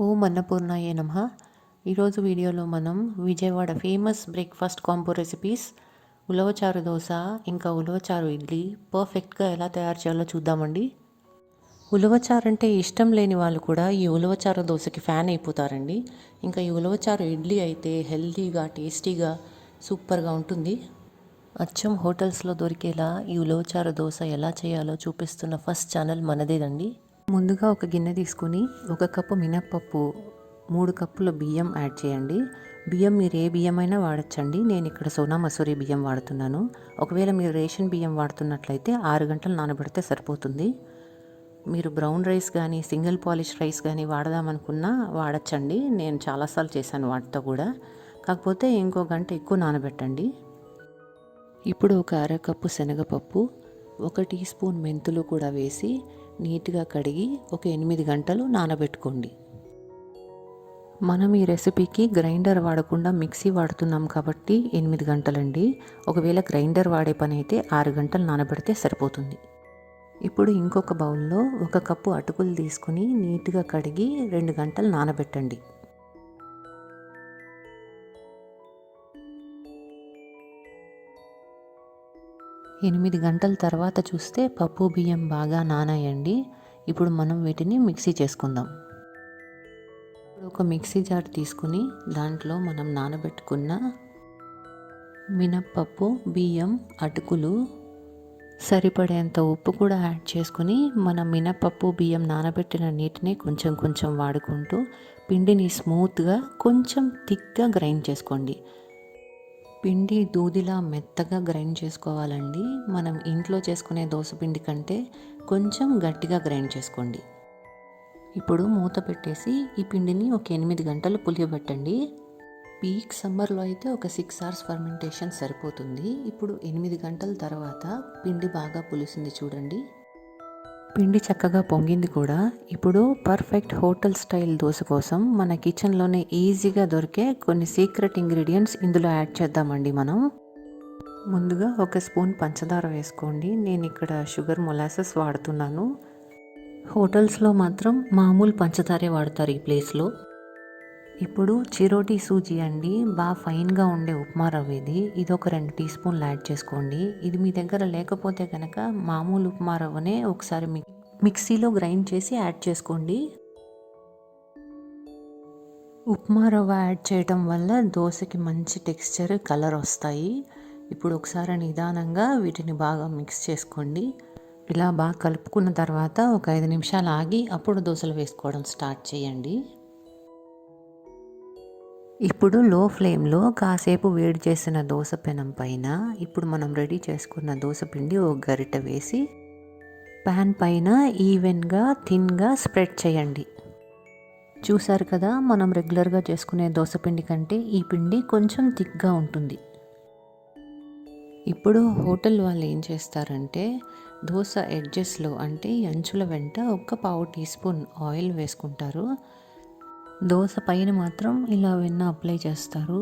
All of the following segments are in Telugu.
ఓం అన్నపూర్ణాయే నమః. ఈరోజు వీడియోలో మనం Vijayawada famous breakfast combo recipes ulavacharu dosa ఇంకా ఉలవచారు ఇడ్లీ పర్ఫెక్ట్గా ఎలా తయారు చేయాలో చూద్దామండి. ఉలవచారు అంటే ఇష్టం లేని వాళ్ళు కూడా ఈ ఉలవచారు దోశకి ఫ్యాన్ అయిపోతారండి. ఇంకా ఈ ఉలవచారు ఇడ్లీ అయితే హెల్తీగా టేస్టీగా సూపర్గా ఉంటుంది. అచ్చం హోటల్స్లో దొరికేలా ఈ ఉలవచారు దోశ ఎలా చేయాలో చూపిస్తున్న ఫస్ట్ ఛానల్ మనదేనండి. ముందుగా ఒక గిన్నె తీసుకుని 1 కప్పు మినప్పప్పు, 3 కప్పుల బియ్యం యాడ్ చేయండి. బియ్యం మీరు ఏ బియ్యం అయినా వాడచ్చండి. నేను ఇక్కడ సోనా మసూరి బియ్యం వాడుతున్నాను. ఒకవేళ మీరు రేషన్ బియ్యం వాడుతున్నట్లయితే 6 గంటలు నానబెడితే సరిపోతుంది. మీరు బ్రౌన్ రైస్ కానీ సింగిల్ పాలిష్ రైస్ కానీ వాడదామనుకున్నా వాడచ్చండి. నేను చాలాసార్లు చేశాను వాటితో కూడా. కాకపోతే ఇంకో గంట ఎక్కువ నానబెట్టండి. ఇప్పుడు ఒక అరకప్పు శనగపప్పు, 1 టీ స్పూన్ మెంతులు కూడా వేసి నీట్గా కడిగి ఒక 8 గంటలు నానబెట్టుకోండి. మనం ఈ రెసిపీకి గ్రైండర్ వాడకుండా మిక్సీ వాడుతున్నాం కాబట్టి 8 గంటలండి. ఒకవేళ గ్రైండర్ వాడే పని అయితే 6 గంటలు నానబెడితే సరిపోతుంది. ఇప్పుడు ఇంకొక బౌల్లో 1 కప్పు అటుకులు తీసుకుని నీట్గా కడిగి 2 గంటలు నానబెట్టండి. ఎనిమిది గంటల తర్వాత చూస్తే పప్పు బియ్యం బాగా నానాయండి. ఇప్పుడు మనం వీటిని మిక్సీ చేసుకుందాం. ఒక మిక్సీ జార్ తీసుకుని దాంట్లో మనం నానబెట్టుకున్న మినప్పప్పు, బియ్యం, అటుకులు, సరిపడేంత ఉప్పు కూడా యాడ్ చేసుకుని మన మినప్పప్పు బియ్యం నానబెట్టిన నీటిని కొంచెం కొంచెం వాడుకుంటూ పిండిని స్మూత్గా కొంచెం థిక్గా గ్రైండ్ చేసుకోండి. పిండి దూదిలా మెత్తగా గ్రైండ్ చేసుకోవాలండి. మనం ఇంట్లో చేసుకునే దోసపిండి కంటే కొంచెం గట్టిగా గ్రైండ్ చేసుకోండి. ఇప్పుడు మూత పెట్టేసి ఈ పిండిని ఒక 8 గంటలు పులియబెట్టండి. పీక్ సమ్మర్లో అయితే ఒక 6 hours ఫర్మెంటేషన్ సరిపోతుంది. ఇప్పుడు 8 గంటల తర్వాత పిండి బాగా పులిసింది చూడండి. పిండి చక్కగా పొంగింది కూడా. ఇప్పుడు పర్ఫెక్ట్ హోటల్ స్టైల్ దోశ కోసం మన కిచెన్లోనే ఈజీగా దొరికే కొన్ని సీక్రెట్ ఇంగ్రీడియంట్స్ ఇందులో యాడ్ చేద్దామండి. మనం ముందుగా 1 స్పూన్ పంచదార వేసుకోండి. నేను ఇక్కడ షుగర్ మొలాసెస్ వాడుతున్నాను. హోటల్స్లో మాత్రం మామూలు పంచదారే వాడతారు ఈ ప్లేస్లో. ఇప్పుడు చిరోటి సూజీ అండి, బాగా ఫైన్గా ఉండే ఉప్మా రవ్వ ఇది ఒక 2 టీ స్పూన్లు యాడ్ చేసుకోండి. ఇది మీ దగ్గర లేకపోతే కనుక మామూలు ఉప్మా రవ్వనే ఒకసారి మిక్సీలో గ్రైండ్ చేసి యాడ్ చేసుకోండి. ఉప్మా రవ్వ యాడ్ చేయడం వల్ల దోశకి మంచి టెక్స్చర్, కలర్ వస్తాయి. ఇప్పుడు ఒకసారి నిదానంగా వీటిని బాగా మిక్స్ చేసుకోండి. ఇలా బాగా కలుపుకున్న తర్వాత ఒక 5 నిమిషాలు ఆగి అప్పుడు దోశలు వేసుకోవడం స్టార్ట్ చేయండి. ఇప్పుడు లో ఫ్లేమ్లో కాసేపు వేడి చేసిన దోశ పెనం పైన ఇప్పుడు మనం రెడీ చేసుకున్న దోశ పిండి ఒక గరిటె వేసి ప్యాన్ పైన ఈవెన్గా థిన్గా స్ప్రెడ్ చేయండి. చూసారు కదా, మనం రెగ్యులర్గా చేసుకునే దోశ పిండి కంటే ఈ పిండి కొంచెం థిక్గా ఉంటుంది. ఇప్పుడు హోటల్ వాళ్ళు ఏం చేస్తారంటే దోశ ఎడ్జెస్లో అంటే అంచుల వెంట 1 టీ స్పూన్ ఆయిల్ వేసుకుంటారు. దోశ పైన మాత్రం ఇలా వెన్న అప్లై చేస్తారు.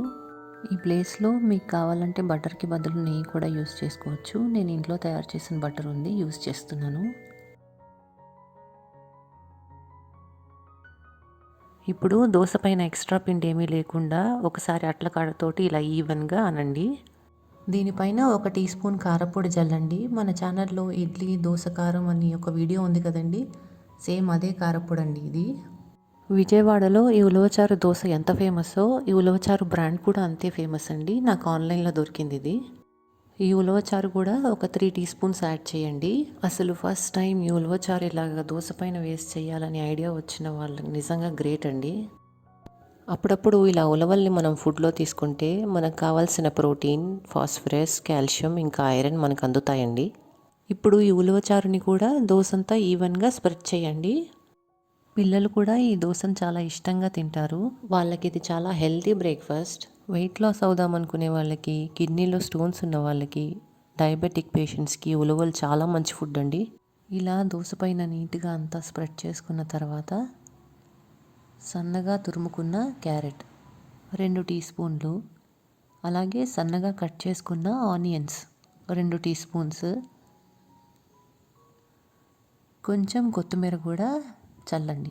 ఈ ప్లేస్లో మీకు కావాలంటే బటర్కి బదులు నెయ్యి కూడా యూస్ చేసుకోవచ్చు. నేను ఇంట్లో తయారు చేసిన బటర్ ఉంది, యూస్ చేస్తున్నాను. ఇప్పుడు దోశ పైన ఎక్స్ట్రా పిండి ఏమీ లేకుండా ఒకసారి అట్ల కాడతోటి ఇలా ఈవెన్గా అనండి. దీనిపైన 1 టీ స్పూన్ కారపొడి జల్లండి. మన ఛానల్లో ఇడ్లీ దోశ కారం అని ఒక వీడియో ఉంది కదండి, సేమ్ అదే కారపొడి అండి ఇది. విజయవాడలో ఈ ఉలవచారు దోశ ఎంత ఫేమస్సో ఈ ఉలవచారు బ్రాండ్ కూడా అంతే ఫేమస్ అండి. నాకు ఆన్లైన్లో దొరికింది ఇది. ఈ ఉలవచారు కూడా ఒక 3 టీ స్పూన్స్ యాడ్ చేయండి. అసలు ఫస్ట్ టైం ఈ ఉలవచారు ఇలాగ దోశ పైన వేసి చేయాలని ఐడియా వచ్చిన వాళ్ళకి నిజంగా గ్రేట్ అండి. అప్పుడప్పుడు ఇలా ఉలవల్ని మనం ఫుడ్లో తీసుకుంటే మనకు కావాల్సిన ప్రోటీన్, ఫాస్ఫరస్, కాల్షియం ఇంకా ఐరన్ మనకు అందుతాయండి. ఇప్పుడు ఈ ఉలవచారుని కూడా దోశంతా ఈవెన్గా స్ప్రెడ్ చేయండి. పిల్లలు కూడా ఈ దోశను చాలా ఇష్టంగా తింటారు. వాళ్ళకి ఇది చాలా హెల్తీ బ్రేక్ఫాస్ట్. వెయిట్ లాస్ అవుదామనుకునే వాళ్ళకి, కిడ్నీలో స్టోన్స్ ఉన్న వాళ్ళకి, డయాబెటిక్ పేషెంట్స్కి ఉలవలు చాలా మంచి ఫుడ్ అండి. ఇలా దోశ పైన నీట్గా అంతా స్ప్రెడ్ చేసుకున్న తర్వాత సన్నగా తురుముకున్న క్యారెట్ 2 టీ స్పూన్లు, అలాగే సన్నగా కట్ చేసుకున్న ఆనియన్స్ 2 టీ స్పూన్స్, కొంచెం కొత్తిమీర కూడా చల్లండి.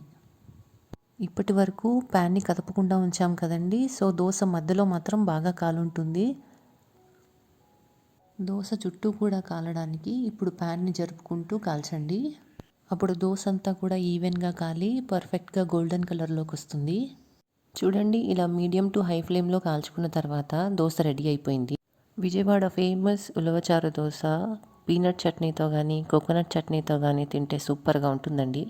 ఇప్పటి వరకు ప్యాన్ని కదపకుండా ఉంచాం కదండి, సో దోశ మధ్యలో మాత్రం బాగా కాలుంటుంది. దోశ చుట్టూ కూడా కాలడానికి ఇప్పుడు ప్యాన్ని జరుపుకుంటూ కాల్చండి. అప్పుడు దోశ అంతా కూడా ఈవెన్గా కాలి పర్ఫెక్ట్గా గోల్డెన్ కలర్లోకి వస్తుంది. చూడండి, ఇలా మీడియం టు హై ఫ్లేమ్లో కాల్చుకున్న తర్వాత దోశ రెడీ అయిపోయింది. విజయవాడ ఫేమస్ ఉలవచారు దోశ పీనట్ చట్నీతో కానీ కోకోనట్ చట్నీతో కానీ తింటే సూపర్గా ఉంటుందండి.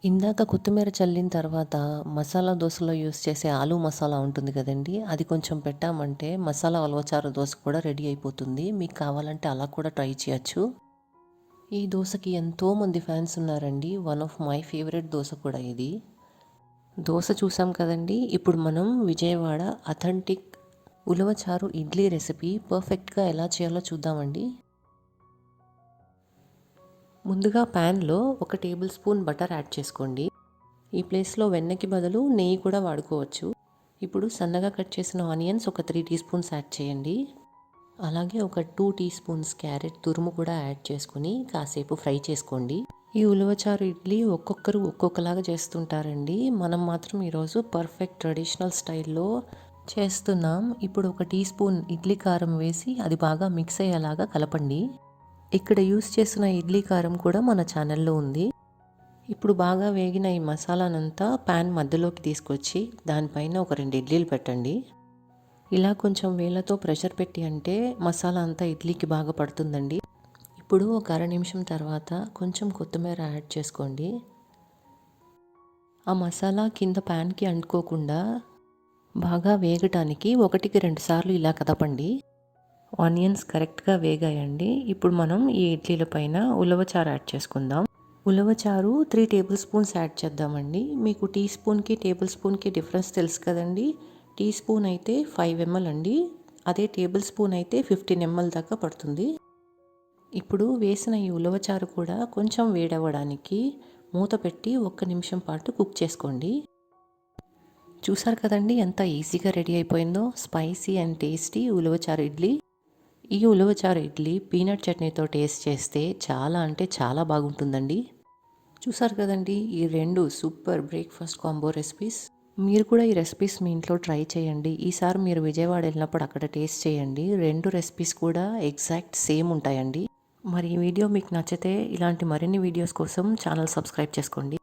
ఇందాక కొత్తిమీర చల్లిన తర్వాత మసాలా దోశలో యూస్ చేసే ఆలూ మసాలా ఉంటుంది కదండి, అది కొంచెం పెట్టామంటే మసాలా ఉలవచారు దోశ కూడా రెడీ అయిపోతుంది. మీకు కావాలంటే అలా కూడా ట్రై చేయొచ్చు. ఈ దోశకి ఎంతోమంది ఫ్యాన్స్ ఉన్నారండి. One of my favourite dosa కూడా ఇది. దోశ చూసాం కదండి, ఇప్పుడు మనం విజయవాడ అథెంటిక్ ఉలవచారు ఇడ్లీ రెసిపీ పర్ఫెక్ట్గా ఎలా చేయాలో చూద్దామండి. ముందుగా ప్యాన్లో 1 టేబుల్ స్పూన్ బటర్ యాడ్ చేసుకోండి. ఈ ప్లేస్లో వెన్నకి బదులు నెయ్యి కూడా వాడుకోవచ్చు. ఇప్పుడు సన్నగా కట్ చేసిన ఆనియన్స్ ఒక 3 టీ స్పూన్స్ యాడ్ చేయండి. అలాగే ఒక 2 టీ స్పూన్స్ క్యారెట్ తురుము కూడా యాడ్ చేసుకుని కాసేపు ఫ్రై చేసుకోండి. ఈ ఉలవచారు ఇడ్లీ ఒక్కొక్కరు ఒక్కొక్కలాగా చేస్తుంటారండి. మనం మాత్రం ఈరోజు పర్ఫెక్ట్ ట్రెడిషనల్ స్టైల్లో చేస్తున్నాం. ఇప్పుడు ఒక టీ స్పూన్ ఇడ్లీ కారం వేసి అది బాగా మిక్స్ అయ్యేలాగా కలపండి. ఇక్కడ యూస్ చేసిన ఇడ్లీ కారం కూడా మన ఛానల్లో ఉంది. ఇప్పుడు బాగా వేగిన ఈ మసాలానంతా ప్యాన్ మధ్యలోకి తీసుకొచ్చి దానిపైన ఒక 2 ఇడ్లీలు పెట్టండి. ఇలా కొంచెం వేళ్ళతో ప్రెషర్ పెట్టి అంటే మసాలా అంతా ఇడ్లీకి బాగా పడుతుందండి. ఇప్పుడు ఒక అర నిమిషం తర్వాత కొంచెం కొత్తిమీర యాడ్ చేసుకోండి. ఆ మసాలా కింద ప్యాన్కి అంటుకోకుండా బాగా వేగటానికి 1కి 2 సార్లు ఇలా కదపండి. ఆనియన్స్ కరెక్ట్గా వేగాయండి. ఇప్పుడు మనం ఈ ఇడ్లీల పైన ఉలవచారు యాడ్ చేసుకుందాం. ఉలవచారు 3 టేబుల్ స్పూన్స్ యాడ్ చేద్దామండి. మీకు టీ స్పూన్కి టేబుల్ స్పూన్కి డిఫరెన్స్ తెలుసు కదండి. టీ స్పూన్ అయితే 5 ml అండి, అదే టేబుల్ స్పూన్ అయితే 15 ml దాకా పడుతుంది. ఇప్పుడు వేసిన ఈ ఉలవచారు కూడా కొంచెం వేడవ్వడానికి మూత పెట్టి 1 నిమిషం పాటు కుక్ చేసుకోండి. చూసారు కదండి ఎంత ఈజీగా రెడీ అయిపోయిందో స్పైసీ అండ్ టేస్టీ ఉలవచారు ఇడ్లీ. ఈ ఉలవచారు ఇడ్లీ పీనట్ చట్నీతో టేస్ట్ చేస్తే చాలా అంటే చాలా బాగుంటుందండి. చూసారు కదండి ఈ 2 సూపర్ బ్రేక్ఫాస్ట్ కాంబో రెసిపీస్. మీరు కూడా ఈ రెసిపీస్ మీ ఇంట్లో ట్రై చేయండి. ఈసారి మీరు విజయవాడ వెళ్ళినప్పుడు అక్కడ టేస్ట్ చేయండి. 2 రెసిపీస్ కూడా ఎగ్జాక్ట్ సేమ్ ఉంటాయండి. మరి ఈ వీడియో మీకు నచ్చితే ఇలాంటి మరిన్ని వీడియోస్ కోసం ఛానల్ సబ్స్క్రైబ్ చేసుకోండి.